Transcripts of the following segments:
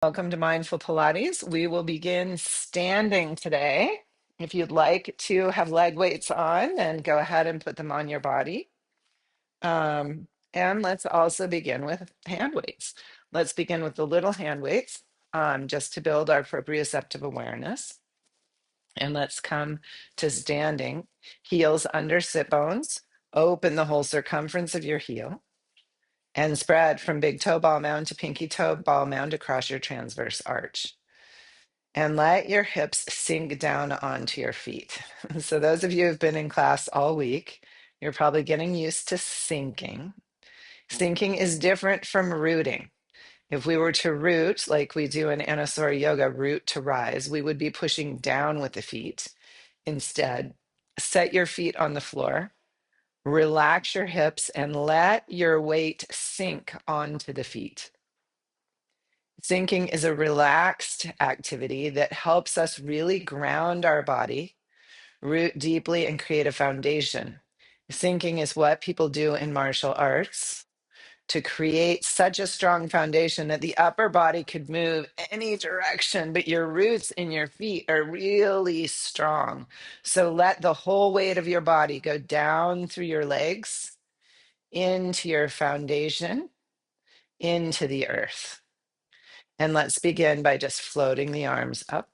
Welcome to Mindful Pilates. We will begin standing today. If you'd like to have leg weights on, then go ahead and put them on your body. And let's also begin with hand weights. Let's begin with the little hand weights, just to build our proprioceptive awareness. And let's come to standing, heels under sit bones. Open the whole circumference of your heel and spread from big toe ball mound to pinky toe ball mound across your transverse arch. And let your hips sink down onto your feet. So, those of you who've been in class all week, you're probably getting used to sinking. Sinking is different from rooting. If we were to root, like we do in Anusara Yoga, root to rise, we would be pushing down with the feet. Instead, set your feet on the floor, relax your hips, and let your weight sink onto the feet. Sinking is a relaxed activity that helps us really ground our body, root deeply, and create a foundation. Sinking is what people do in martial arts to create such a strong foundation that the upper body could move any direction, but your roots in your feet are really strong. So let the whole weight of your body go down through your legs into your foundation, into the earth. And let's begin by just floating the arms up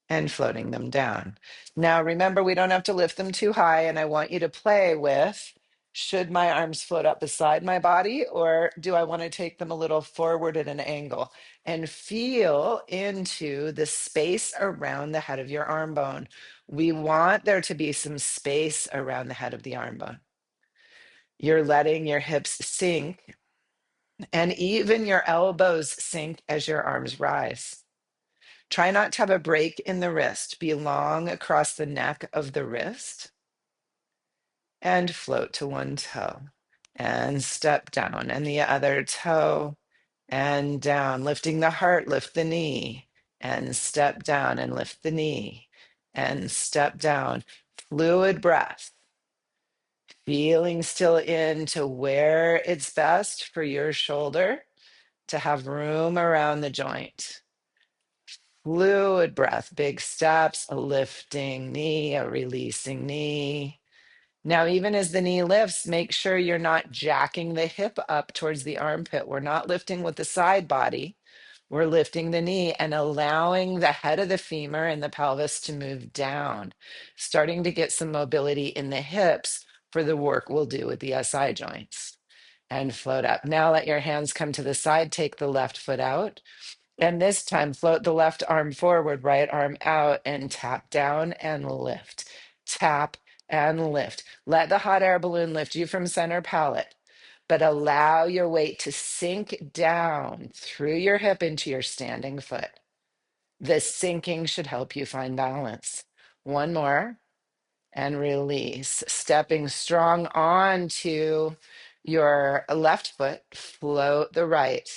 and floating them down. Now, remember, we don't have to lift them too high, and I want you to play with, should my arms float up beside my body, or do I want to take them a little forward at an angle? And feel into the space around the head of your arm bone. We want there to be some space around the head of the arm bone. You're letting your hips sink, and even your elbows sink as your arms rise. Try not to have a break in the wrist. Be long across the neck of the wrist and float to one toe and step down and the other toe and down. Lifting the heart, lift the knee and step down and lift the knee and step down. Fluid breath. Feeling still into where it's best for your shoulder to have room around the joint. Fluid breath, big steps, a lifting knee, a releasing knee. Now, even as the knee lifts, make sure you're not jacking the hip up towards the armpit. We're not lifting with the side body. We're lifting the knee and allowing the head of the femur and the pelvis to move down, starting to get some mobility in the hips for the work we'll do with the SI joints. And float up. Now let your hands come to the side. Take the left foot out. And this time, float the left arm forward, right arm out, and tap down and lift. Tap and lift. Let the hot air balloon lift you from center palate, but allow your weight to sink down through your hip into your standing foot. This sinking should help you find balance. One more, and release. Stepping strong onto your left foot, float the right.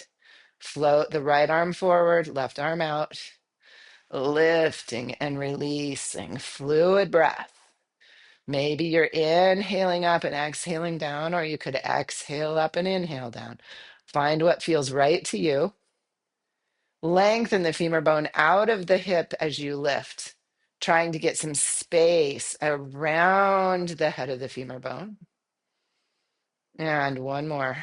Float the right arm forward, left arm out, lifting and releasing. Fluid breath. Maybe you're inhaling up and exhaling down, or you could exhale up and inhale down. Find what feels right to you. Lengthen the femur bone out of the hip as you lift, trying to get some space around the head of the femur bone. And one more.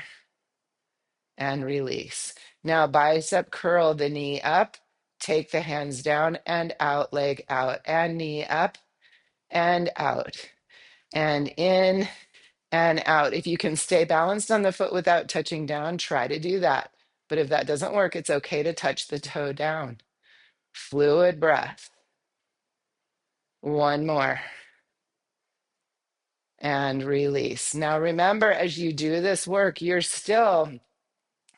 And release. Now, bicep curl the knee up, take the hands down and out, leg out, and knee up and out, and in and out. If you can stay balanced on the foot without touching down, try to do that. But if that doesn't work, it's okay to touch the toe down. Fluid breath. One more. And release. Now, remember, as you do this work, you're still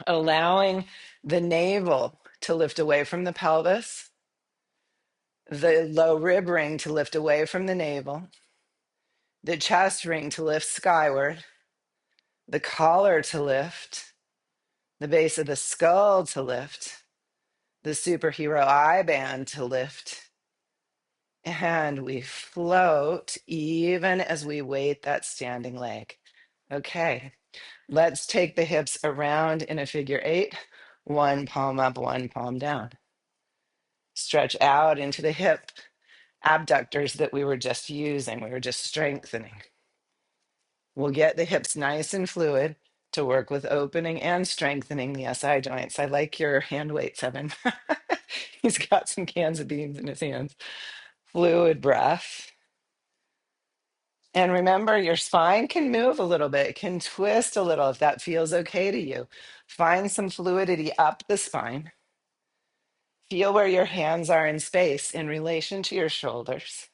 allowing the navel to lift away from the pelvis, the low rib ring to lift away from the navel, the chest ring to lift skyward, the collar to lift, the base of the skull to lift, the superhero eye band to lift. And we float even as we weight that standing leg. Okay, let's take the hips around in a figure eight. One palm up, one palm down. Stretch out into the hip abductors that we were just using. We were just strengthening. We'll get the hips nice and fluid to work with opening and strengthening the SI joints. I like your hand weights, Evan. He's got some cans of beans in his hands. Fluid breath. And remember, your spine can move a little bit, it can twist a little if that feels okay to you. Find some fluidity up the spine. Feel where your hands are in space in relation to your shoulders.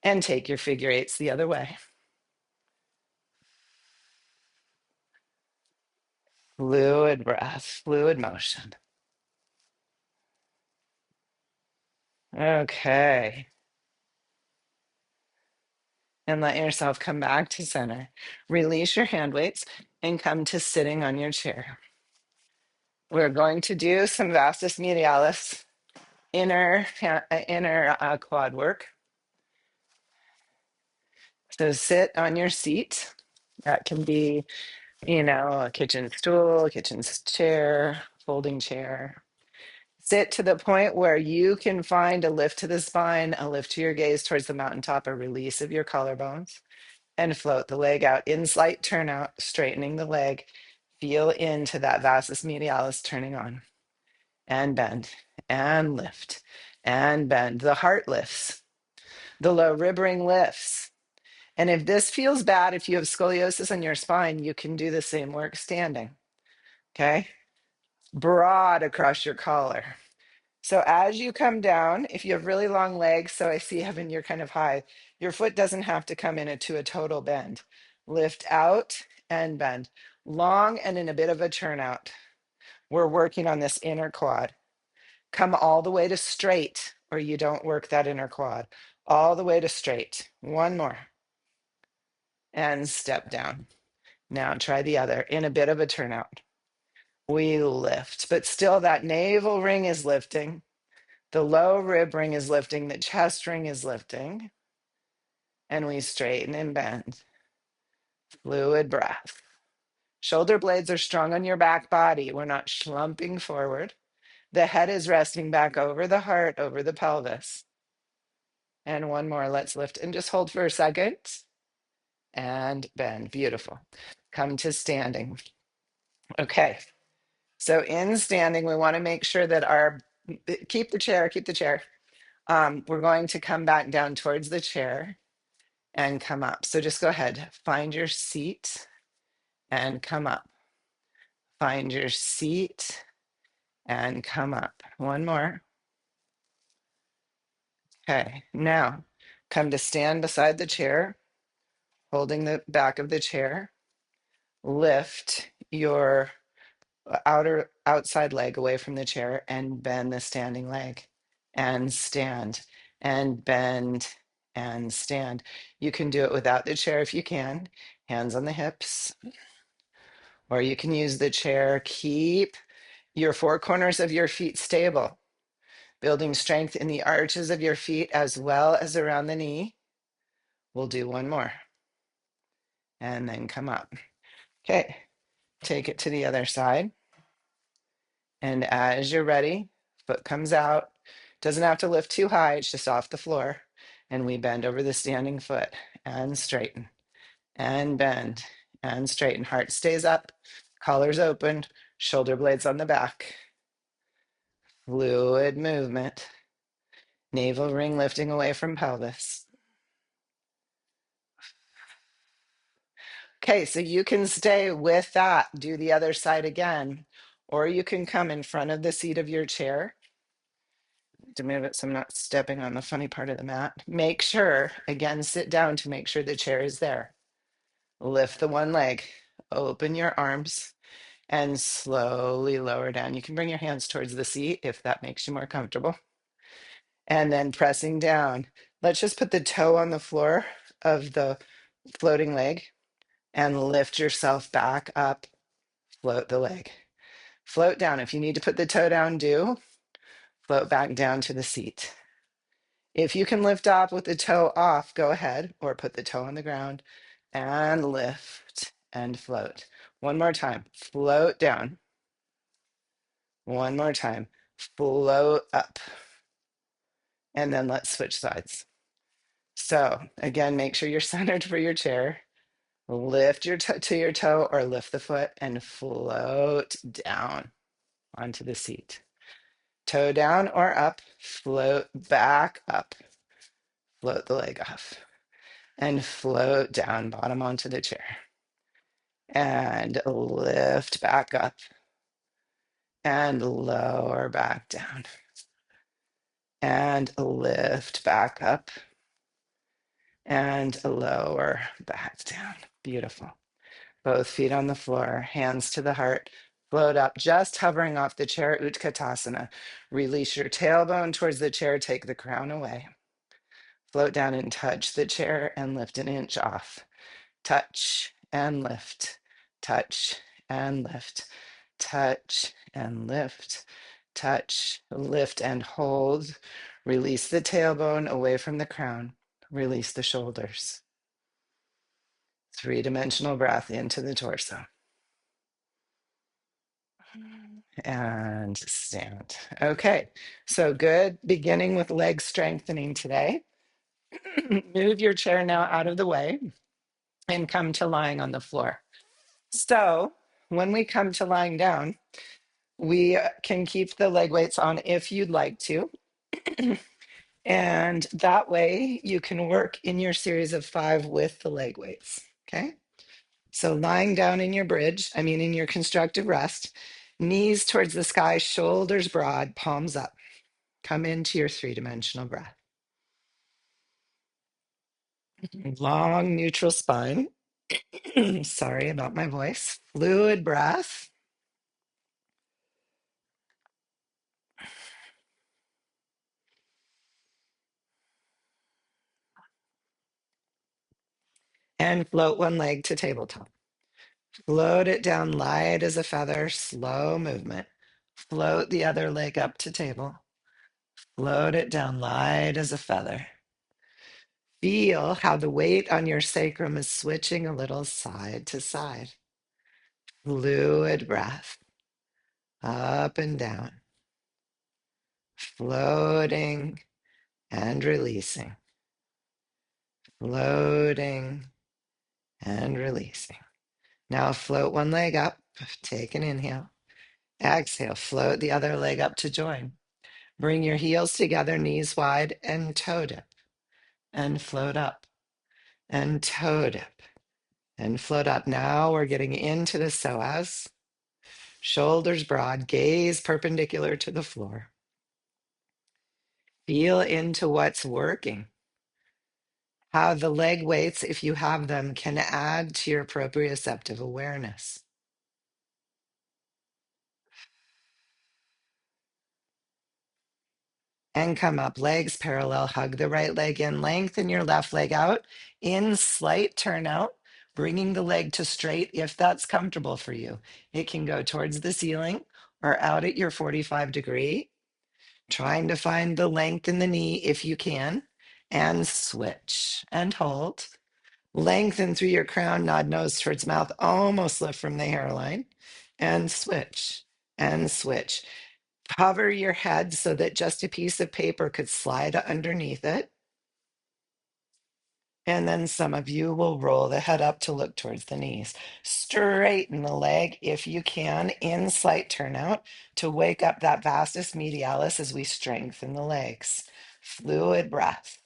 And take your figure eights the other way. Fluid breath, fluid motion. Okay. And let yourself come back to center. Release your hand weights and come to sitting on your chair. We're going to do some vastus medialis inner quad work. So sit on your seat. That can be, a kitchen stool, kitchen chair, folding chair. Sit to the point where you can find a lift to the spine, a lift to your gaze towards the mountaintop, a release of your collarbones, and float the leg out in slight turnout, straightening the leg. Feel into that vastus medialis turning on, and bend, and lift, and bend. The heart lifts, the low rib ring lifts. And if this feels bad, if you have scoliosis on your spine, you can do the same work standing. Okay? Broad across your collar. So as you come down, if you have really long legs, so I see, Evan, you're kind of high, your foot doesn't have to come into a total bend. Lift out and bend. Long and in a bit of a turnout. We're working on this inner quad. Come all the way to straight, or you don't work that inner quad. All the way to straight. One more. And step down. Now try the other in a bit of a turnout. We lift, but still that navel ring is lifting. The low rib ring is lifting. The chest ring is lifting. And we straighten and bend. Fluid breath. Shoulder blades are strong on your back body. We're not slumping forward. The head is resting back over the heart, over the pelvis. And one more. Let's lift and just hold for a second. And bend. Beautiful. Come to standing. Okay. So in standing, we want to make sure that keep the chair, keep the chair. We're going to come back down towards the chair and come up. So just go ahead, find your seat and come up. Find your seat and come up. One more. Okay, now come to stand beside the chair, holding the back of the chair. Lift your outside leg away from the chair and bend the standing leg and stand and bend and stand. You can do it without the chair if you can, hands on the hips, or you can use the chair. Keep your four corners of your feet stable, building strength in the arches of your feet as well as around the knee. We'll do one more and then come up. Okay, take it to the other side. And as you're ready, foot comes out. Doesn't have to lift too high, it's just off the floor. And we bend over the standing foot and straighten and bend and straighten. Heart stays up, collars open, shoulder blades on the back. Fluid movement. Navel ring lifting away from pelvis. Okay, so you can stay with that. Do the other side again. Or you can come in front of the seat of your chair to move it so I'm not stepping on the funny part of the mat. Make sure, again, sit down to make sure the chair is there. Lift the one leg, open your arms, and slowly lower down. You can bring your hands towards the seat if that makes you more comfortable. And then pressing down. Let's just put the toe on the floor of the floating leg and lift yourself back up. Float the leg. Float down. If you need to put the toe down, do. Float back down to the seat. If you can lift up with the toe off, go ahead, or put the toe on the ground and lift and float. One more time. Float down. One more time. Float up. And then let's switch sides. So again, make sure you're centered for your chair. Lift your toe to your toe or lift the foot and float down onto the seat. Toe down or up, float back up. Float the leg off and float down, bottom onto the chair. And lift back up and lower back down. And lift back up and lower back down. Beautiful. Both feet on the floor, hands to the heart. Float up, just hovering off the chair, Utkatasana. Release your tailbone towards the chair, take the crown away. Float down and touch the chair and lift an inch off. Touch and lift, touch and lift, touch and lift, touch, lift and hold. Release the tailbone away from the crown. Release the shoulders. Three-dimensional breath into the torso. And stand. Okay, so good beginning with leg strengthening today. Move your chair now out of the way and come to lying on the floor. So when we come to lying down, we can keep the leg weights on if you'd like to. And that way you can work in your series of 5 with the leg weights. Okay. So lying down in your in your constructive rest, knees towards the sky, shoulders broad, palms up. Come into your 3-dimensional breath. Long neutral spine. Sorry about my voice. Fluid breath. And float one leg to tabletop. Float it down light as a feather, slow movement. Float the other leg up to table. Float it down light as a feather. Feel how the weight on your sacrum is switching a little side to side. Fluid breath, up and down, floating and releasing, floating and releasing. Now float one leg up, take an inhale. Exhale, float the other leg up to join. Bring your heels together, knees wide, and toe dip, and float up, and toe dip, and float up. Now we're getting into the psoas. Shoulders broad, gaze perpendicular to the floor. Feel into what's working. How the leg weights, if you have them, can add to your proprioceptive awareness. And come up, legs parallel, hug the right leg in, lengthen your left leg out, in slight turnout, bringing the leg to straight if that's comfortable for you. It can go towards the ceiling or out at your 45-degree, trying to find the length in the knee if you can, and switch and hold. Lengthen through your crown, nod nose towards mouth, almost lift from the hairline, and switch and switch. Cover your head so that just a piece of paper could slide underneath it. And then some of you will roll the head up to look towards the knees. Straighten the leg if you can in slight turnout to wake up that vastus medialis as we strengthen the legs. Fluid breath.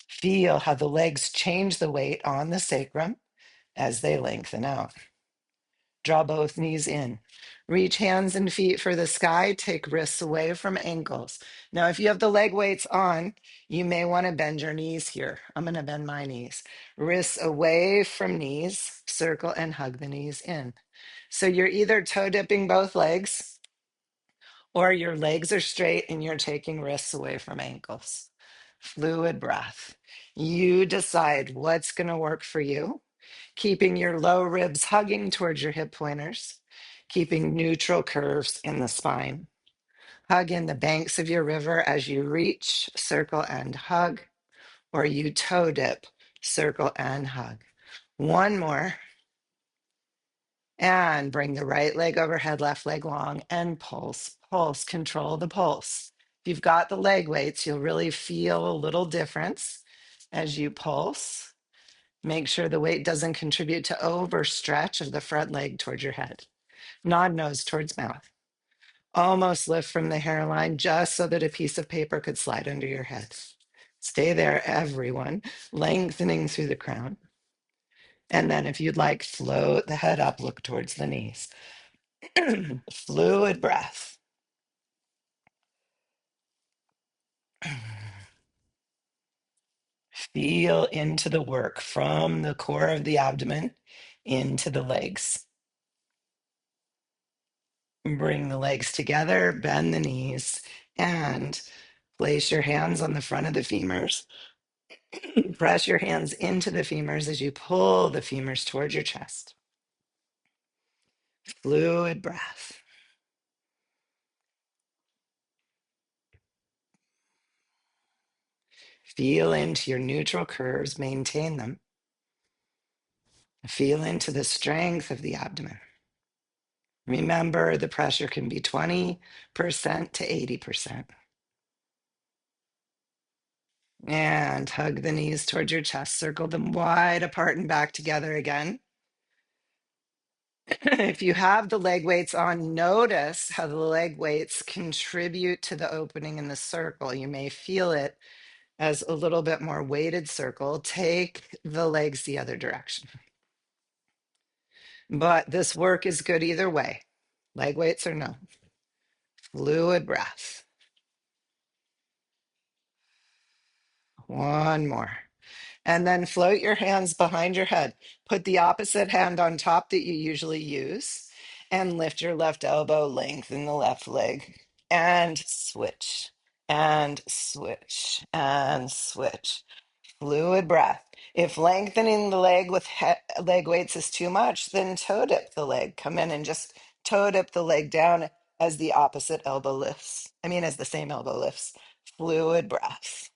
Feel how the legs change the weight on the sacrum as they lengthen out. Draw both knees in. Reach hands and feet for the sky. Take wrists away from ankles. Now, if you have the leg weights on, you may want to bend your knees here. I'm going to bend my knees. Wrists away from knees. Circle and hug the knees in. So you're either toe dipping both legs or your legs are straight and you're taking wrists away from ankles. Fluid breath. You decide what's going to work for you, keeping your low ribs hugging towards your hip pointers, keeping neutral curves in the spine. Hug in the banks of your river as you reach, circle and hug, or you toe dip, circle and hug. One more. And bring the right leg overhead, left leg long, and pulse, pulse, control the pulse. If you've got the leg weights, you'll really feel a little difference as you pulse. Make sure the weight doesn't contribute to overstretch of the front leg towards your head. Nod nose towards mouth. Almost lift from the hairline just so that a piece of paper could slide under your head. Stay there, everyone, lengthening through the crown. And then if you'd like, float the head up, look towards the knees. Fluid breath. Feel into the work from the core of the abdomen into the legs. Bring the legs together, bend the knees, and place your hands on the front of the femurs. Press your hands into the femurs as you pull the femurs towards your chest. Fluid breath. Feel into your neutral curves, maintain them. Feel into the strength of the abdomen. Remember, the pressure can be 20% to 80%. And hug the knees towards your chest. Circle them wide apart and back together again. If you have the leg weights on, notice how the leg weights contribute to the opening in the circle. You may feel it as a little bit more weighted circle. Take the legs the other direction. But this work is good either way, leg weights or no. Fluid breath. One more. And then float your hands behind your head. Put the opposite hand on top that you usually use and lift your left elbow, lengthen the left leg, and switch, and switch, and switch. Fluid breath. If lengthening the leg with leg weights is too much, then toe dip the leg. Come in and just toe dip the leg down as the opposite elbow lifts. As the same elbow lifts. Fluid breath.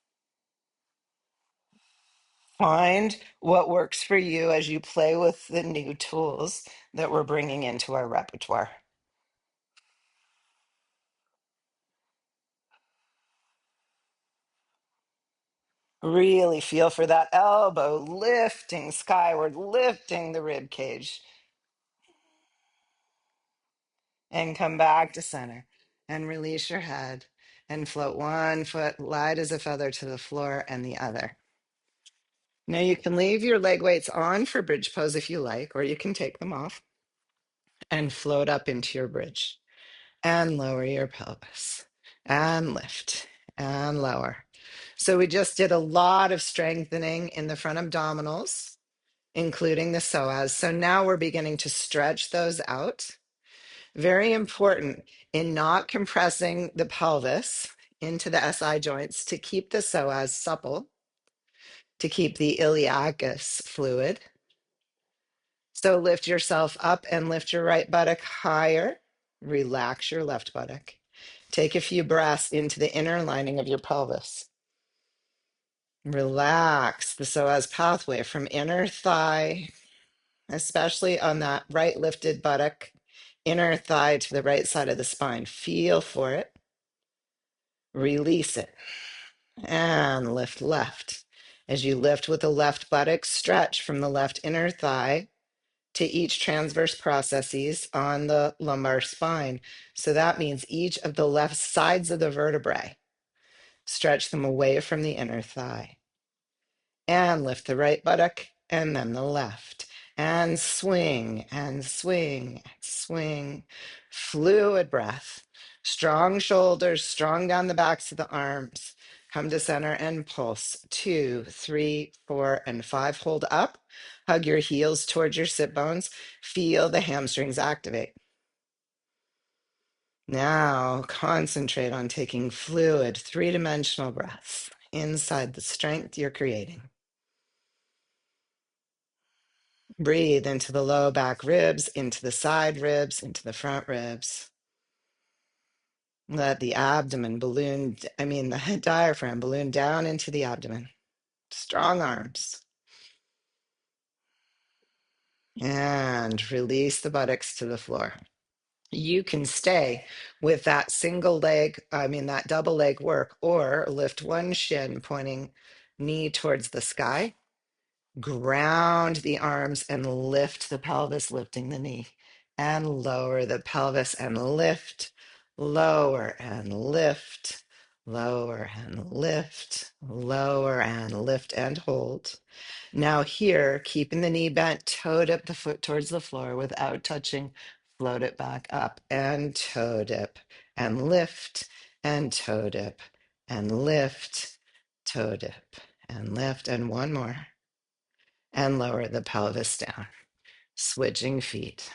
Find what works for you as you play with the new tools that we're bringing into our repertoire. Really feel for that elbow lifting skyward, lifting the rib cage, and come back to center and release your head and float one foot light as a feather to the floor and the other. Now you can leave your leg weights on for bridge pose if you like, or you can take them off and float up into your bridge. And lower your pelvis and lift and lower. So we just did a lot of strengthening in the front abdominals, including the psoas. So now we're beginning to stretch those out. Very important in not compressing the pelvis into the SI joints to keep the psoas supple, to keep the iliacus fluid. So lift yourself up and lift your right buttock higher. Relax your left buttock. Take a few breaths into the inner lining of your pelvis. Relax the psoas pathway from inner thigh, especially on that right lifted buttock, inner thigh to the right side of the spine. Feel for it. Release it. And lift left. As you lift with the left buttock, stretch from the left inner thigh to each transverse processes on the lumbar spine. So that means each of the left sides of the vertebrae. Stretch them away from the inner thigh. And lift the right buttock and then the left. And swing and swing, swing. Fluid breath. Strong shoulders, strong down the backs of the arms. Come to center and pulse. 2, 3, 4, and 5. Hold up. Hug your heels towards your sit bones. Feel the hamstrings activate. Now concentrate on taking fluid, three-dimensional breaths inside the strength you're creating. Breathe into the low back ribs, into the side ribs, into the front ribs. Let the abdomen balloon, the diaphragm balloon down into the abdomen. Strong arms. And release the buttocks to the floor. You can stay with that single leg, that double leg work, or lift one shin, pointing knee towards the sky, ground the arms and lift the pelvis, lifting the knee, and lower the pelvis and lift, lower and lift, lower and lift, lower and lift and hold. Now, here, keeping the knee bent, toe dip the foot towards the floor without touching, float it back up and toe dip and lift and toe dip and lift, toe dip and lift. And one more. And lower the pelvis down, switching feet.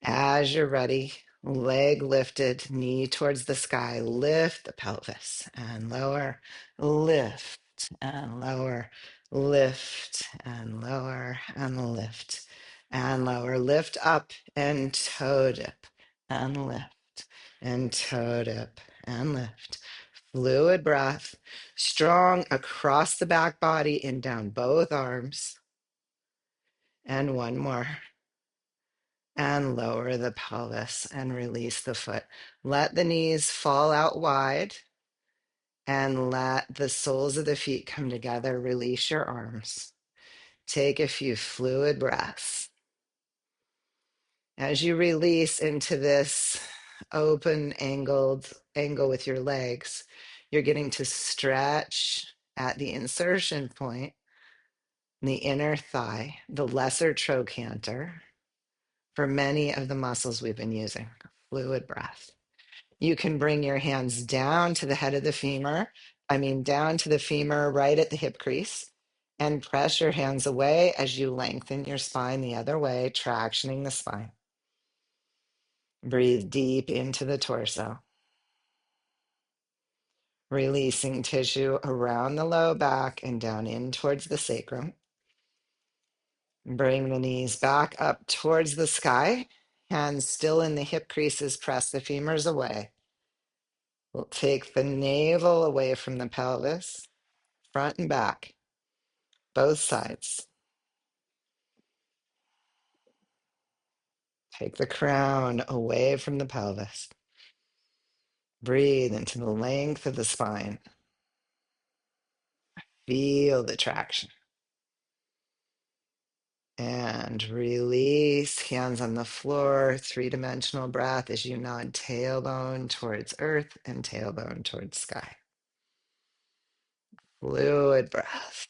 As you're ready, leg lifted, knee towards the sky, lift the pelvis and lower, lift and lower, lift and lower and lift and lower, lift up and toe dip and lift and toe dip and lift. Fluid breath, strong across the back body and down both arms. And one more. And lower the pelvis and release the foot. Let the knees fall out wide and let the soles of the feet come together. Release your arms. Take a few fluid breaths. As you release into this open angle with your legs, you're getting to stretch at the insertion point, the inner thigh, the lesser trochanter, for many of the muscles we've been using. Fluid breath. You can bring your hands down to the head of the femur, down to the femur right at the hip crease, and press your hands away as you lengthen your spine the other way, tractioning the spine. Breathe deep into the torso, releasing tissue around the low back and down in towards the sacrum. Bring the knees back up towards the sky. Hands still in the hip creases, press the femurs away. We'll take the navel away from the pelvis, front and back, both sides. Take the crown away from the pelvis. Breathe into the length of the spine. Feel the traction. And release, hands on the floor, three-dimensional breath as you nod tailbone towards earth and tailbone towards sky. Fluid breath.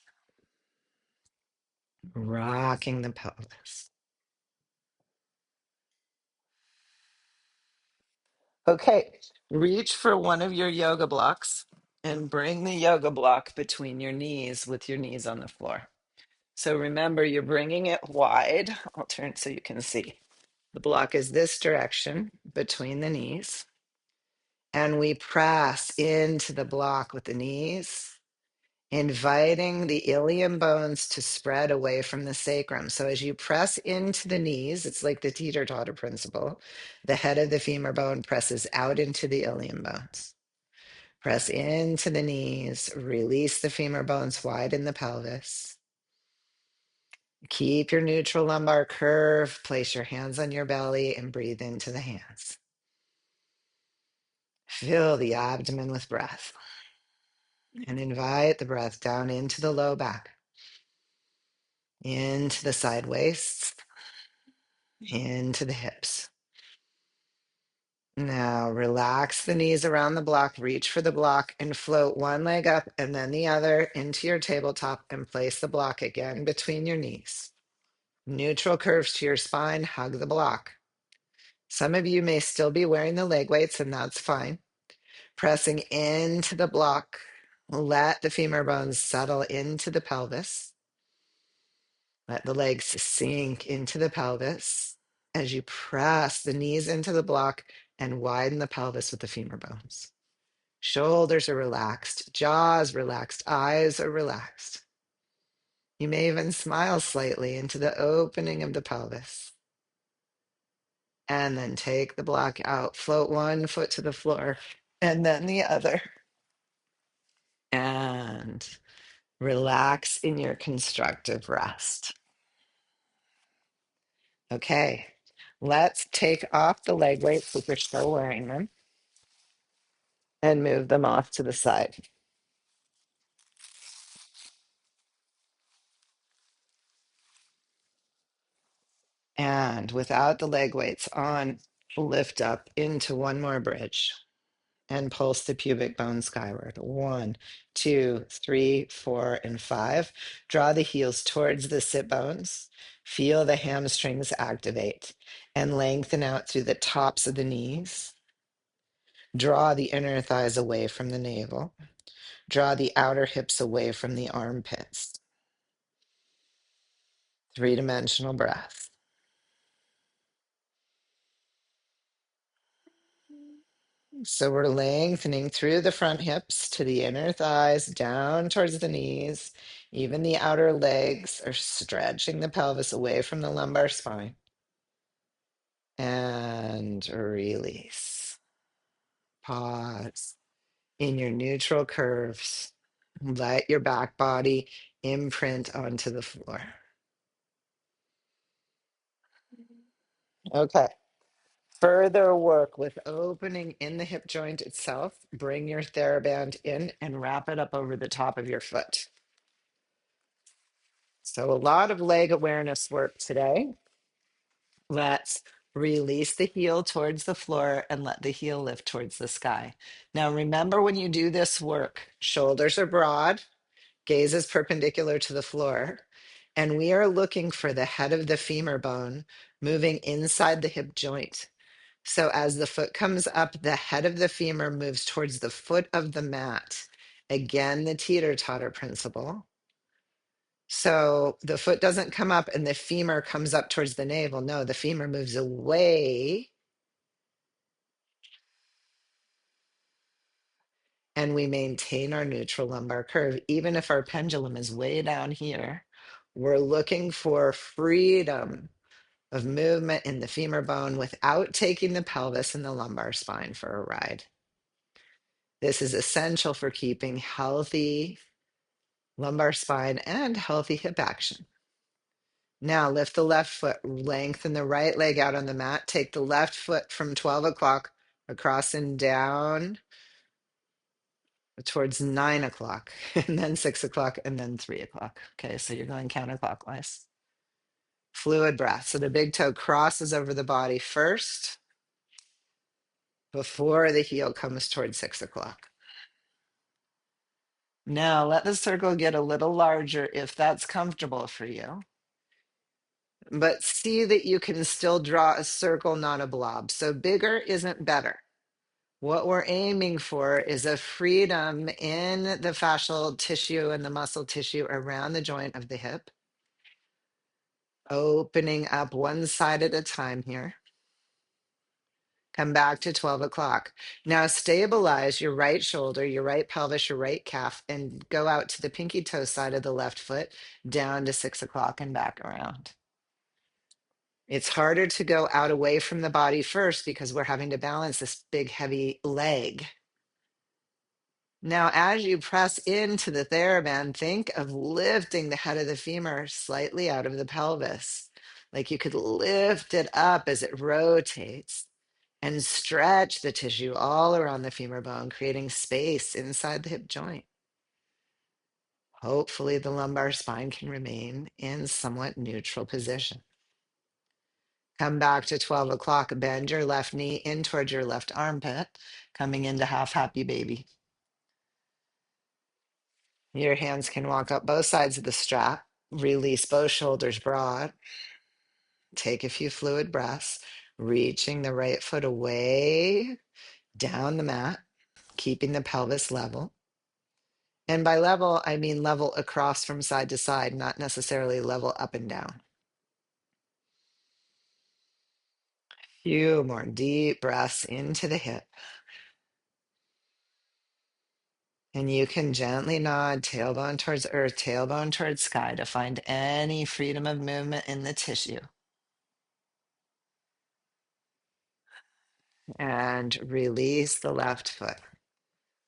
Rocking the pelvis. Okay, reach for one of your yoga blocks and bring the yoga block between your knees with your knees on the floor. So remember, you're bringing it wide. I'll turn so you can see. The block is this direction between the knees. And we press into the block with the knees, inviting the ilium bones to spread away from the sacrum. So as you press into the knees, it's like the teeter-totter principle. The head of the femur bone presses out into the ilium bones. Press into the knees, release the femur bones, widen the pelvis. Keep your neutral lumbar curve. Place your hands on your belly and breathe into the hands. Fill the abdomen with breath and invite the breath down into the low back, into the side waists, into the hips. Now relax the knees around the block, reach for the block and float one leg up and then the other into your tabletop and place the block again between your knees. Neutral curves to your spine, hug the block. Some of you may still be wearing the leg weights, and that's fine. Pressing into the block, let the femur bones settle into the pelvis. Let the legs sink into the pelvis as you press the knees into the block and widen the pelvis with the femur bones. Shoulders are relaxed, jaws relaxed, eyes are relaxed. You may even smile slightly into the opening of the pelvis. And then take the block out, float one foot to the floor and then the other. And relax in your constructive rest. Okay, let's take off the leg weights if you're still wearing them and move them off to the side. And without the leg weights on, lift up into one more bridge and pulse the pubic bone skyward. 1, 2, 3, 4, and 5. Draw the heels towards the sit bones. Feel the hamstrings activate and lengthen out through the tops of the knees. Draw the inner thighs away from the navel. Draw the outer hips away from the armpits. Three-dimensional breath. So we're lengthening through the front hips to the inner thighs, down towards the knees. Even the outer legs are stretching the pelvis away from the lumbar spine. And release. Pause in your neutral curves. Let your back body imprint onto the floor. Okay. Further work with opening in the hip joint itself. Bring your TheraBand in and wrap it up over the top of your foot. So, a lot of leg awareness work today. Let's release the heel towards the floor and let the heel lift towards the sky. Now, remember when you do this work, shoulders are broad, gaze is perpendicular to the floor, and we are looking for the head of the femur bone moving inside the hip joint. So as the foot comes up, the head of the femur moves towards the foot of the mat. Again, the teeter-totter principle. So the foot doesn't come up and the femur comes up towards the navel. No, the femur moves away and we maintain our neutral lumbar curve. Even if our pendulum is way down here, we're looking for freedom of movement in the femur bone without taking the pelvis and the lumbar spine for a ride. This is essential for keeping healthy lumbar spine and healthy hip action. Now lift the left foot, lengthen the right leg out on the mat. Take the left foot from 12 o'clock across and down towards 9 o'clock, and then 6 o'clock, and then 3 o'clock. Okay, so you're going counterclockwise. Fluid breath. So the big toe crosses over the body first before the heel comes towards 6 o'clock. Now let the circle get a little larger if that's comfortable for you. But see that you can still draw a circle, not a blob. So bigger isn't better. What we're aiming for is a freedom in the fascial tissue and the muscle tissue around the joint of the hip. Opening up one side at a time here. Come back to 12 o'clock. Now stabilize your right shoulder, your right pelvis, your right calf, and go out to the pinky toe side of the left foot, down to 6 o'clock and back around. It's harder to go out away from the body first because we're having to balance this big, heavy leg. Now, as you press into the TheraBand, think of lifting the head of the femur slightly out of the pelvis. Like you could lift it up as it rotates and stretch the tissue all around the femur bone, creating space inside the hip joint. Hopefully, the lumbar spine can remain in somewhat neutral position. Come back to 12 o'clock. Bend your left knee in towards your left armpit, coming into half happy baby. Your hands can walk up both sides of the strap. Release both shoulders broad. Take a few fluid breaths, reaching the right foot away down the mat, keeping the pelvis level. And by level, I mean level across from side to side, not necessarily level up and down. Few more deep breaths into the hip. And you can gently nod, tailbone towards earth, tailbone towards sky to find any freedom of movement in the tissue. And release the left foot.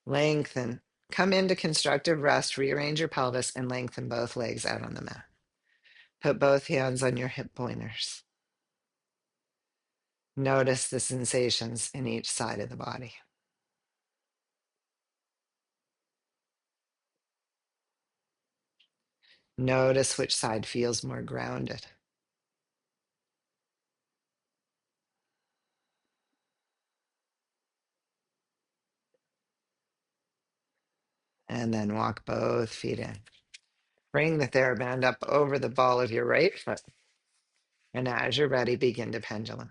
Lengthen. Come into constructive rest, rearrange your pelvis, and lengthen both legs out on the mat. Put both hands on your hip pointers. Notice the sensations in each side of the body. Notice which side feels more grounded. And then walk both feet in. Bring the TheraBand up over the ball of your right foot. And as you're ready, begin to pendulum.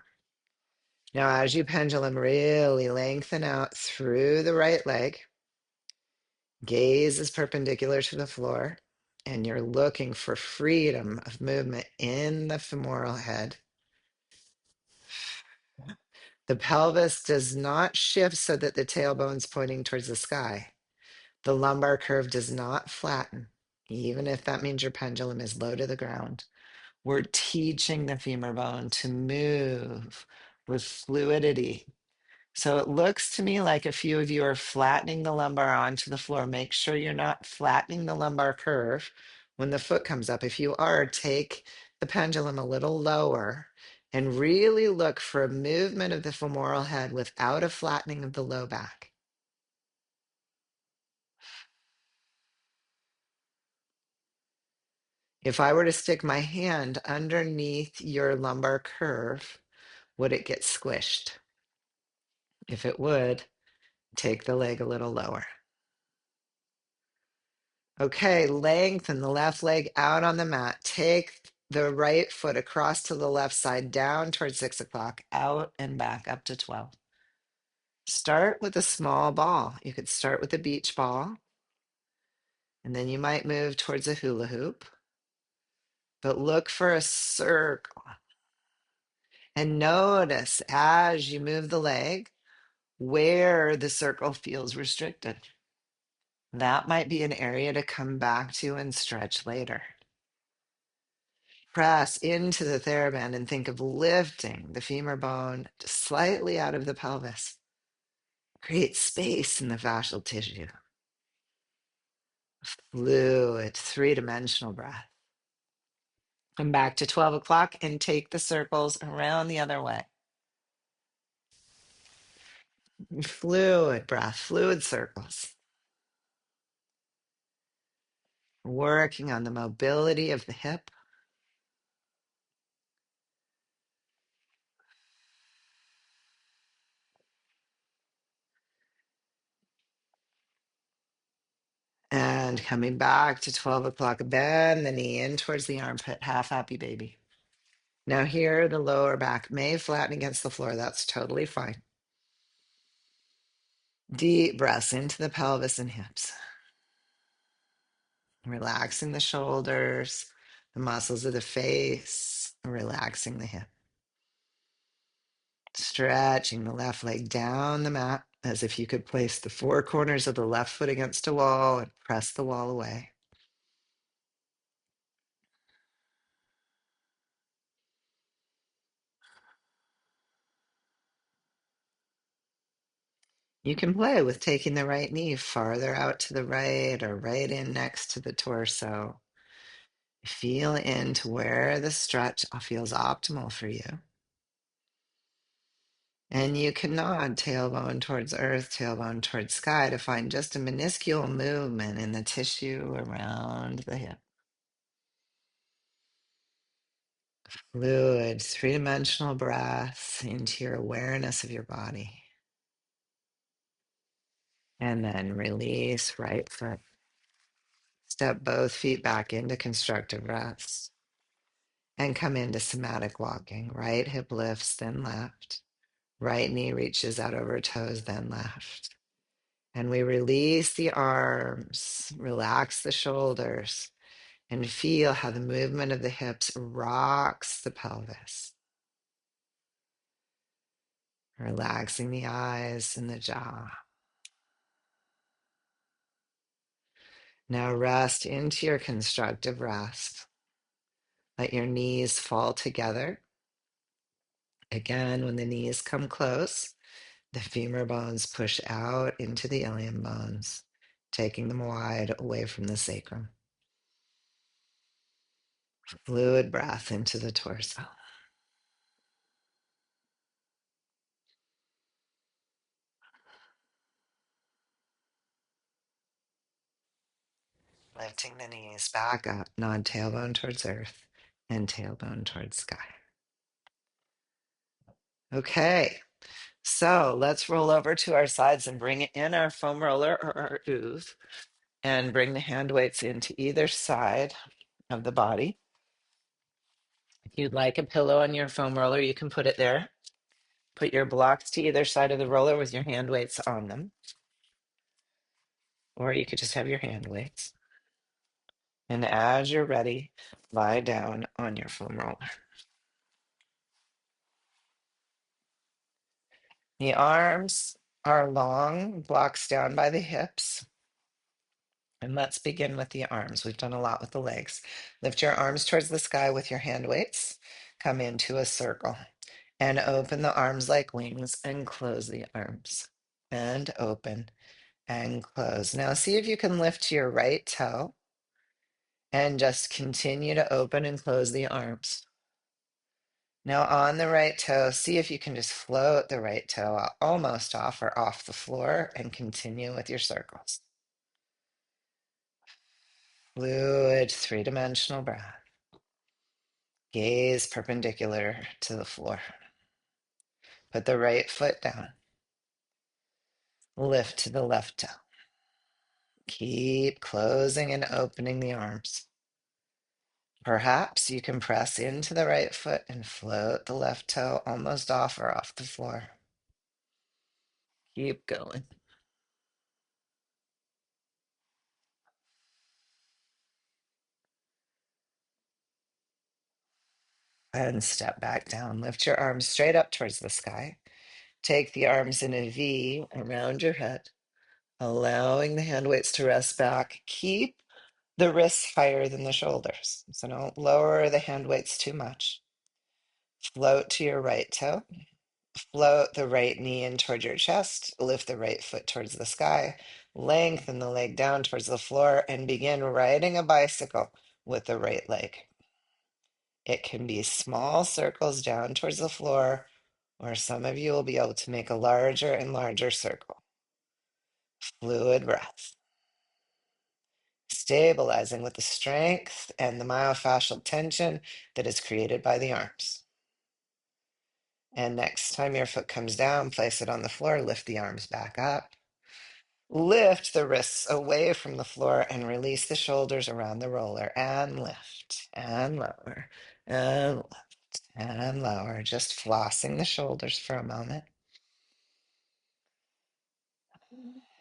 Now, as you pendulum, really lengthen out through the right leg. Gaze is perpendicular to the floor. And you're looking for freedom of movement in the femoral head. The pelvis does not shift so that the tailbone's pointing towards the sky. The lumbar curve does not flatten, even if that means your pendulum is low to the ground. We're teaching the femur bone to move with fluidity. So it looks to me like a few of you are flattening the lumbar onto the floor. Make sure you're not flattening the lumbar curve when the foot comes up. If you are, take the pendulum a little lower and really look for a movement of the femoral head without a flattening of the low back. If I were to stick my hand underneath your lumbar curve, would it get squished? If it would, take the leg a little lower. Okay, lengthen the left leg out on the mat. Take the right foot across to the left side, down towards 6 o'clock, out and back up to 12. Start with a small ball. You could start with a beach ball, and then you might move towards a hula hoop, but look for a circle. And notice as you move the leg where the circle feels restricted. That might be an area to come back to and stretch later. Press into the TheraBand and think of lifting the femur bone slightly out of the pelvis. Create space in the fascial tissue. Fluid, three-dimensional breath. Come back to 12 o'clock and take the circles around the other way. Fluid breath, fluid circles. Working on the mobility of the hip. And coming back to 12 o'clock, bend the knee in towards the armpit, half happy baby. Now here, the lower back may flatten against the floor. That's totally fine. Deep breaths into the pelvis and hips. Relaxing the shoulders, the muscles of the face, relaxing the hip. Stretching the left leg down the mat as if you could place the four corners of the left foot against a wall and press the wall away. You can play with taking the right knee farther out to the right or right in next to the torso. Feel into where the stretch feels optimal for you. And you can nod tailbone towards earth, tailbone towards sky to find just a minuscule movement in the tissue around the hip. Fluid, three-dimensional breath into your awareness of your body. And then release right foot. Step both feet back into constructive rest. And come into somatic walking. Right hip lifts, then left. Right knee reaches out over toes, then left. And we release the arms, relax the shoulders, and feel how the movement of the hips rocks the pelvis. Relaxing the eyes and the jaw. Now rest into your constructive rest. Let your knees fall together. Again, when the knees come close, the femur bones push out into the ilium bones, taking them wide away from the sacrum. Fluid breath into the torso. Lifting the knees back up, nod tailbone towards earth and tailbone towards sky. Okay, so let's roll over to our sides and bring in our foam roller or our ooze and bring the hand weights into either side of the body. If you'd like a pillow on your foam roller, you can put it there. Put your blocks to either side of the roller with your hand weights on them, or you could just have your hand weights. And as you're ready, lie down on your foam roller. The arms are long, blocks down by the hips. And let's begin with the arms. We've done a lot with the legs. Lift your arms towards the sky with your hand weights. Come into a circle and open the arms like wings and close the arms. And open and close. Now see if you can lift your right toe and just continue to open and close the arms. Now on the right toe, see if you can just float the right toe almost off or off the floor and continue with your circles. Fluid, three-dimensional breath. Gaze perpendicular to the floor. Put the right foot down. Lift to the left toe. Keep closing and opening the arms. Perhaps you can press into the right foot and float the left toe almost off or off the floor. Keep going. And step back down. Lift your arms straight up towards the sky. Take the arms in a V around your head, allowing the hand weights to rest back. Keep the wrists higher than the shoulders. So don't lower the hand weights too much. Float to your right toe. Float the right knee in toward your chest. Lift the right foot towards the sky. Lengthen the leg down towards the floor and begin riding a bicycle with the right leg. It can be small circles down towards the floor, or some of you will be able to make a larger and larger circle. Fluid breath. Stabilizing with the strength and the myofascial tension that is created by the arms. And next time your foot comes down, place it on the floor, lift the arms back up. Lift the wrists away from the floor and release the shoulders around the roller and lift and lower and lift and lower. Just flossing the shoulders for a moment.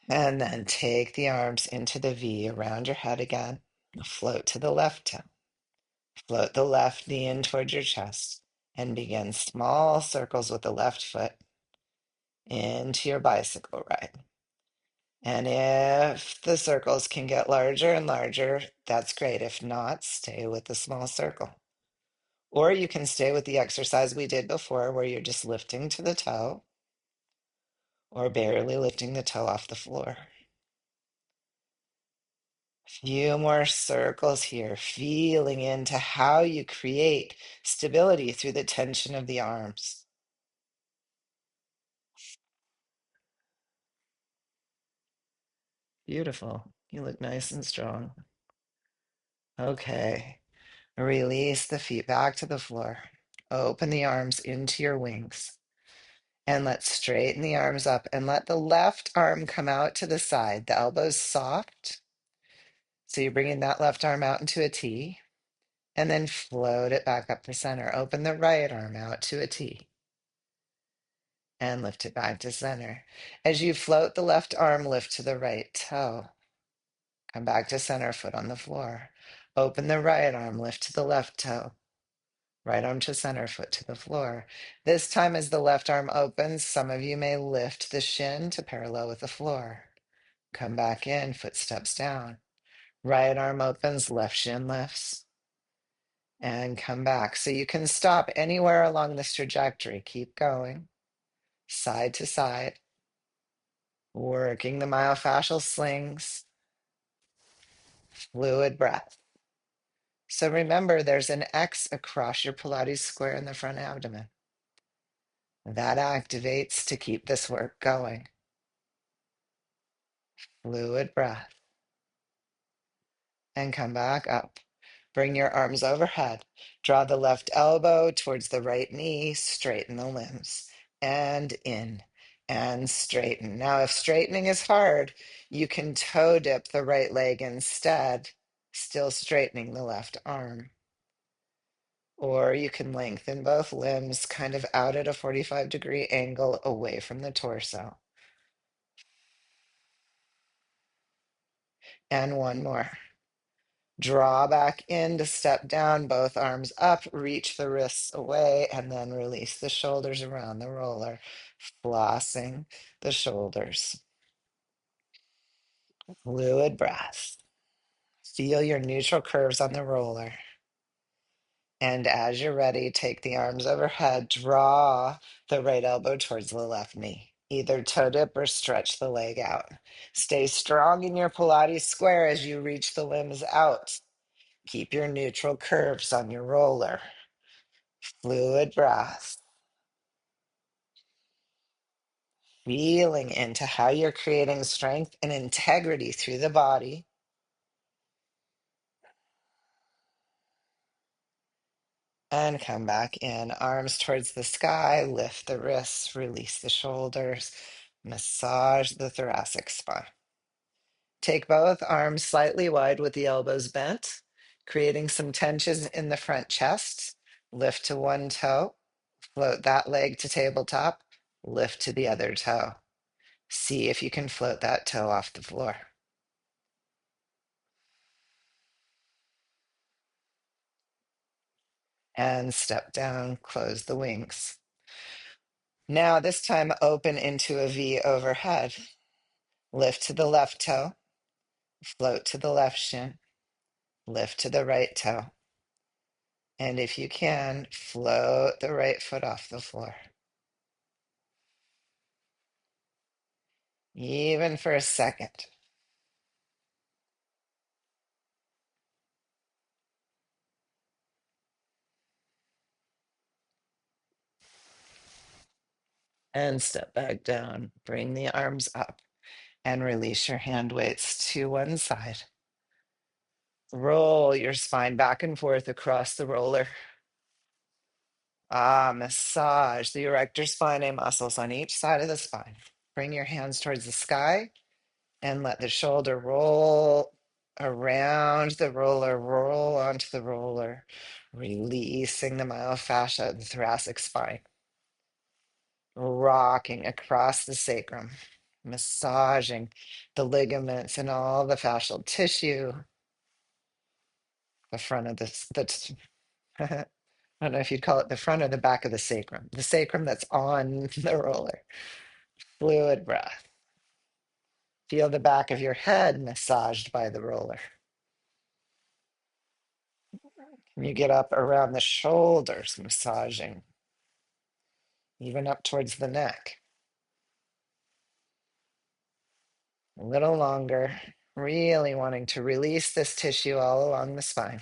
And then take the arms into the V around your head again. Float to the left toe. Float the left knee in towards your chest and begin small circles with the left foot into your bicycle ride. And if the circles can get larger and larger, that's great. If not, stay with the small circle. Or you can stay with the exercise we did before where you're just lifting to the toe or barely lifting the toe off the floor. Few more circles here, feeling into how you create stability through the tension of the arms. Beautiful. You look nice and strong. Okay. Release the feet back to the floor. Open the arms into your wings. And let's straighten the arms up and let the left arm come out to the side. The elbow's soft. So you're bringing that left arm out into a T. And then float it back up to center. Open the right arm out to a T. And lift it back to center. As you float the left arm, lift to the right toe. Come back to center, foot on the floor. Open the right arm, lift to the left toe. Right arm to center, foot to the floor. This time, as the left arm opens, some of you may lift the shin to parallel with the floor. Come back in, foot steps down. Right arm opens, left shin lifts. And come back. So you can stop anywhere along this trajectory. Keep going, side to side, working the myofascial slings, fluid breath. So remember, there's an X across your Pilates square in the front abdomen. That activates to keep this work going. Fluid breath. and come back up. Bring your arms overhead. Draw the left elbow towards the right knee. Straighten the limbs. And in and straighten. Now, if straightening is hard, you can toe dip the right leg instead, still straightening the left arm. Or you can lengthen both limbs kind of out at a 45-degree angle away from the torso. And one more. Draw back in to step down, both arms up, reach the wrists away, and then release the shoulders around the roller, flossing the shoulders. Fluid breath. Feel your neutral curves on the roller. And as you're ready, take the arms overhead, draw the right elbow towards the left knee. Either toe dip or stretch the leg out. Stay strong in your Pilates square as you reach the limbs out. Keep your neutral curves on your roller. Fluid breath. Feeling into how you're creating strength and integrity through the body. And come back in. Arms towards the sky. Lift the wrists. Release the shoulders. Massage the thoracic spine. Take both arms slightly wide with the elbows bent, creating some tension in the front chest. Lift to one toe. Float that leg to tabletop. Lift to the other toe. See if you can float that toe off the floor. And step down, close the wings. Now, this time, open into a V overhead. Lift to the left toe, float to the left shin, lift to the right toe. And if you can, float the right foot off the floor. Even for a second. And step back down. Bring the arms up and release your hand weights to one side. Roll your spine back and forth across the roller. Massage the erector spinae muscles on each side of the spine. Bring your hands towards the sky and let the shoulder roll around the roller, roll onto the roller, releasing the myofascia of the thoracic spine, rocking across the sacrum, massaging the ligaments and all the fascial tissue, the front of I don't know if you'd call it the front or the back of the sacrum that's on the roller. Fluid breath. Feel the back of your head massaged by the roller. Can you get up around the shoulders, massaging, even up towards the neck? A little longer, really wanting to release this tissue all along the spine.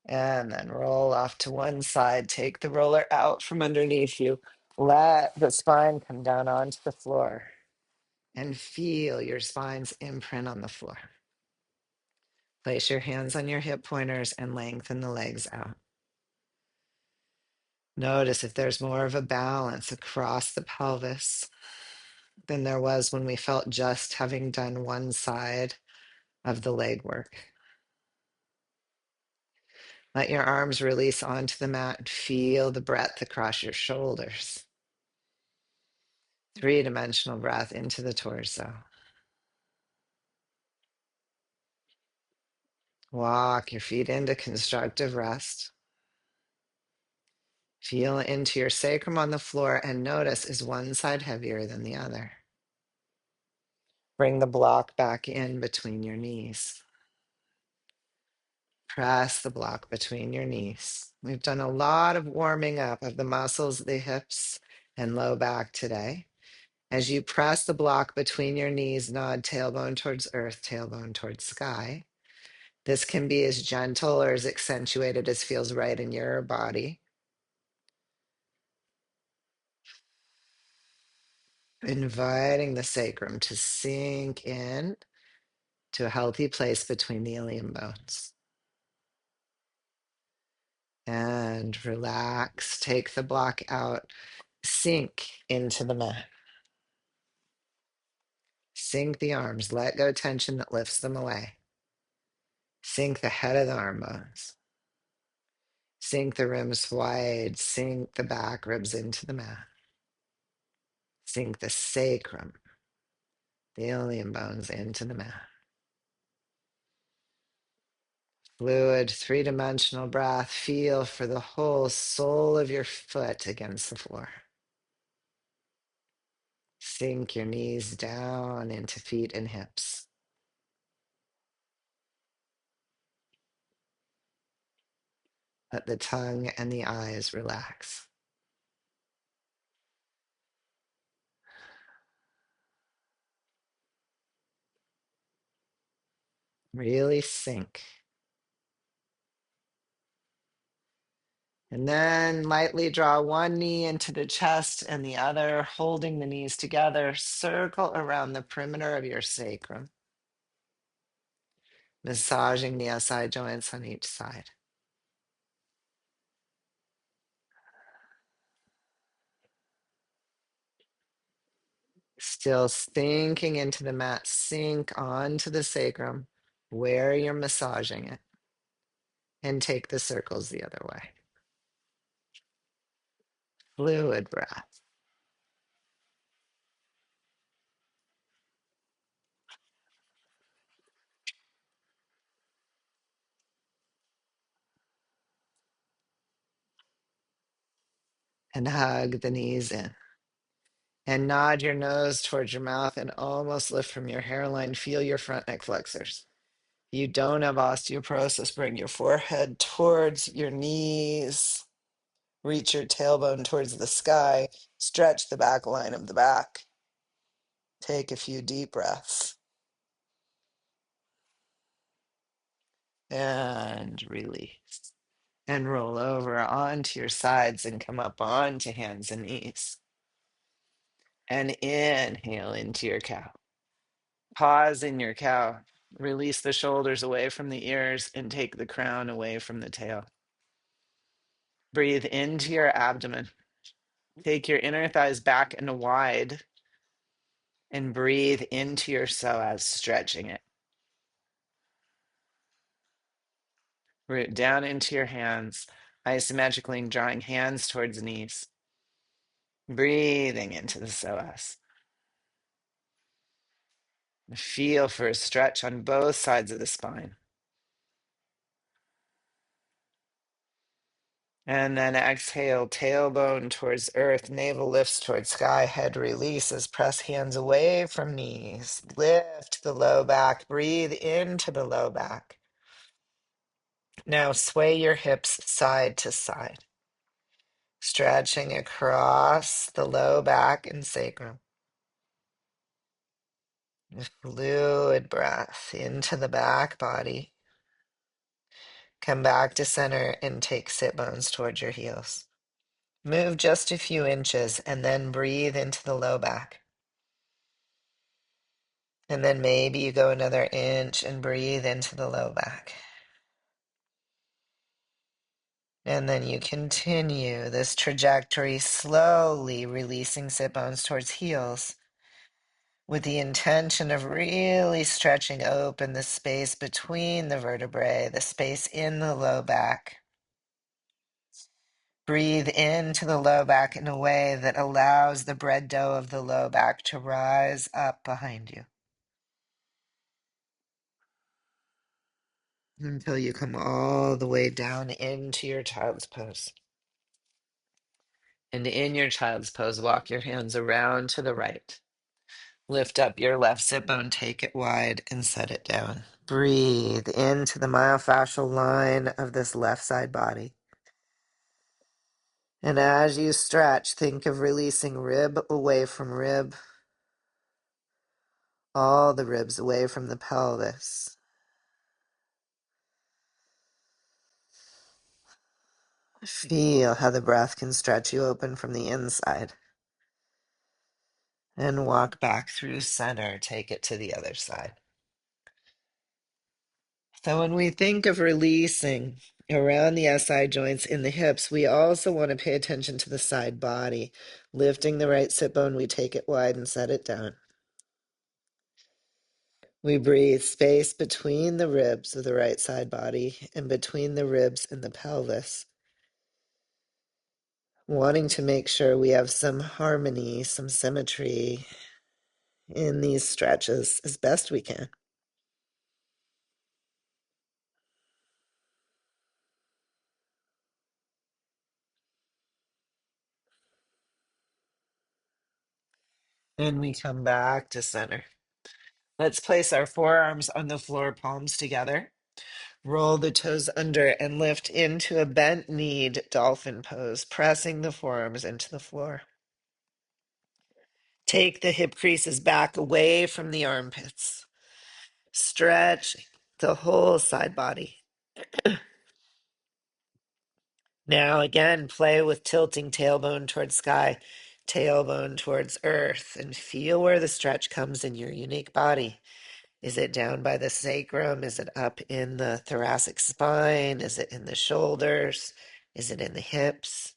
And then roll off to one side. Take the roller out from underneath you. Let the spine come down onto the floor and feel your spine's imprint on the floor. Place your hands on your hip pointers and lengthen the legs out. Notice if there's more of a balance across the pelvis than there was when we felt just having done one side of the leg work. Let your arms release onto the mat and feel the breadth across your shoulders. Three-dimensional breath into the torso. Walk your feet into constructive rest. Feel into your sacrum on the floor and notice, is one side heavier than the other? Bring the block back in between your knees. Press the block between your knees. We've done a lot of warming up of the muscles, the hips, and low back today. As you press the block between your knees, nod tailbone towards earth, tailbone towards sky. This can be as gentle or as accentuated as feels right in your body. Inviting the sacrum to sink in to a healthy place between the ilium bones. And relax, take the block out, sink into the mat. Sink the arms, let go tension that lifts them away. Sink the head of the arm bones. Sink the ribs wide, sink the back ribs into the mat. Sink the sacrum, the ilium bones into the mat. Fluid, three-dimensional breath. Feel for the whole sole of your foot against the floor. Sink your knees down into feet and hips. Let the tongue and the eyes relax. Really sink. And then lightly draw one knee into the chest and the other, holding the knees together. Circle around the perimeter of your sacrum, massaging the SI joints on each side. Still sinking into the mat, sink onto the sacrum where you're massaging it, and take the circles the other way. Fluid breath. And hug the knees in. And nod your nose towards your mouth and almost lift from your hairline. Feel your front neck flexors. You don't have osteoporosis. Bring your forehead towards your knees. Reach your tailbone towards the sky. Stretch the back line of the back. Take a few deep breaths. And release. And roll over onto your sides and come up onto hands and knees. And inhale into your cow. Pause in your cow. Release the shoulders away from the ears and take the crown away from the tail. Breathe into your abdomen. Take your inner thighs back and wide and breathe into your psoas, stretching it. Root down into your hands, isometrically drawing hands towards knees. Breathing into the psoas. Feel for a stretch on both sides of the spine. And then exhale, tailbone towards earth, navel lifts towards sky, head releases, press hands away from knees. Lift the low back, breathe into the low back. Now sway your hips side to side, stretching across the low back and sacrum. Fluid breath into the back body. Come back to center and take sit bones towards your heels. Move just a few inches and then breathe into the low back. And then maybe you go another inch and breathe into the low back. And then you continue this trajectory, slowly releasing sit bones towards heels with the intention of really stretching open the space between the vertebrae, the space in the low back. Breathe into the low back in a way that allows the bread dough of the low back to rise up behind you until you come all the way down into your child's pose. And in your child's pose, walk your hands around to the right. Lift up your left sit bone, take it wide, and set it down. Breathe into the myofascial line of this left side body. And as you stretch, think of releasing rib away from rib, all the ribs away from the pelvis. Feel how the breath can stretch you open from the inside. And walk back through center, take it to the other side. So when we think of releasing around the SI joints in the hips, we also want to pay attention to the side body. Lifting the right sit bone, we take it wide and set it down. We breathe space between the ribs of the right side body and between the ribs and the pelvis, wanting to make sure we have some harmony, some symmetry in these stretches as best we can. And we come back to center. Let's place our forearms on the floor, palms together. Roll the toes under and lift into a bent kneed dolphin pose, pressing the forearms into the floor. Take the hip creases back away from the armpits. Stretch the whole side body. Now again, play with tilting tailbone towards sky, tailbone towards earth, and feel where the stretch comes in your unique body. Is it down by the sacrum? Is it up in the thoracic spine? Is it in the shoulders? Is it in the hips?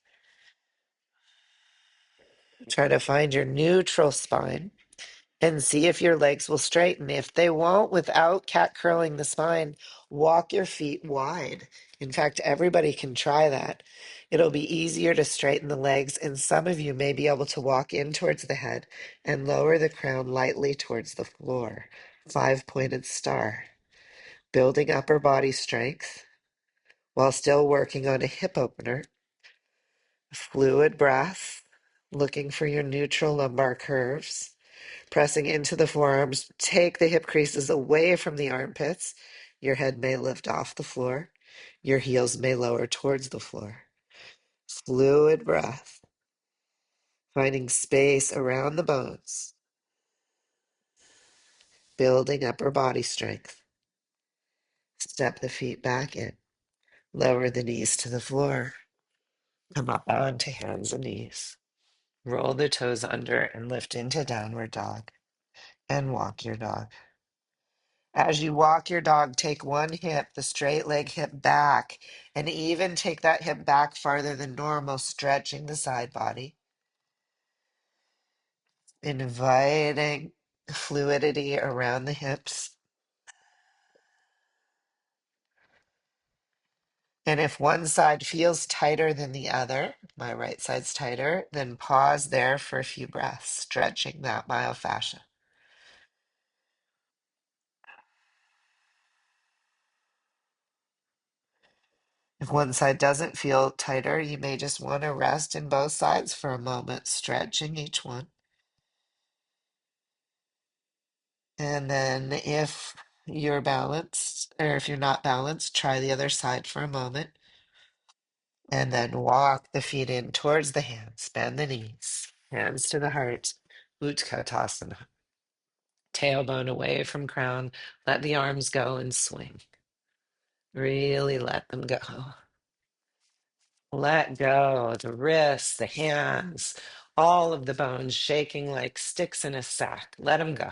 Try to find your neutral spine and see if your legs will straighten. If they won't, without cat curling the spine, walk your feet wide. In fact, everybody can try that. It'll be easier to straighten the legs, and some of you may be able to walk in towards the head and lower the crown lightly towards the floor. Five-pointed star. Building upper body strength while still working on a hip opener. Fluid breath, looking for your neutral lumbar curves. Pressing into the forearms, take the hip creases away from the armpits. Your head may lift off the floor. Your heels may lower towards the floor. Fluid breath, finding space around the bones, building upper body strength. Step the feet back in. Lower the knees to the floor. Come up onto hands and knees. Roll the toes under and lift into downward dog. And walk your dog. As you walk your dog, take one hip, the straight leg hip back, and even take that hip back farther than normal, stretching the side body. Inviting fluidity around the hips. And if one side feels tighter than the other, my right side's tighter, then pause there for a few breaths, stretching that myofascia. If one side doesn't feel tighter, you may just want to rest in both sides for a moment, stretching each one. And then if you're balanced, or if you're not balanced, try the other side for a moment. And then walk the feet in towards the hands, bend the knees, hands to the heart, Utkatasana. Tailbone away from crown, let the arms go and swing. Really let them go. Let go the wrists, the hands, all of the bones shaking like sticks in a sack. Let them go.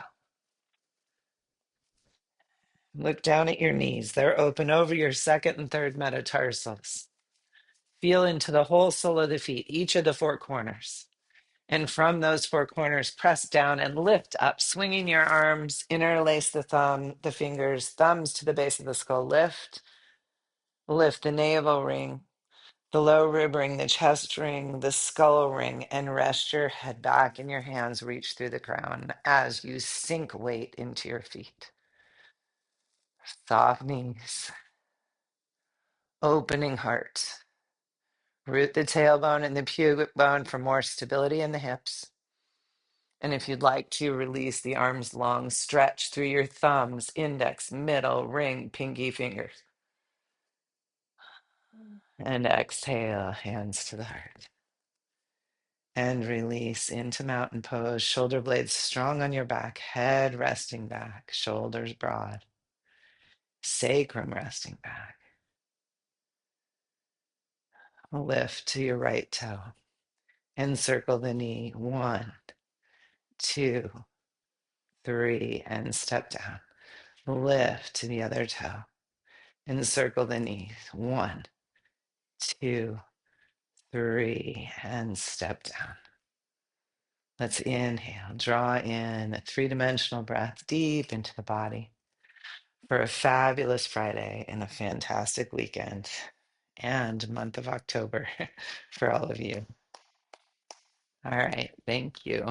Look down at your knees. They're open over your second and third metatarsals. Feel into the whole sole of the feet, each of the four corners. And from those four corners, press down and lift up, swinging your arms, interlace the fingers, thumbs to the base of the skull. Lift the navel ring, the low rib ring, the chest ring, the skull ring, and rest your head back and your hands reach through the crown as you sink weight into your feet. Soft knees, opening heart. Root the tailbone and the pubic bone for more stability in the hips. And if you'd like to release the arms long, stretch through your thumbs, index, middle, ring, pinky fingers. And exhale, hands to the heart. And release into mountain pose, shoulder blades strong on your back, head resting back, shoulders broad, sacrum resting back. Lift to your right toe and circle the knee. 1, 2, 3, and step down. Lift to the other toe. Encircle the knees. 1, 2, 3, and step down. Let's inhale, draw in a three-dimensional breath deep into the body for a fabulous Friday and a fantastic weekend and month of October for all of you. All right, thank you.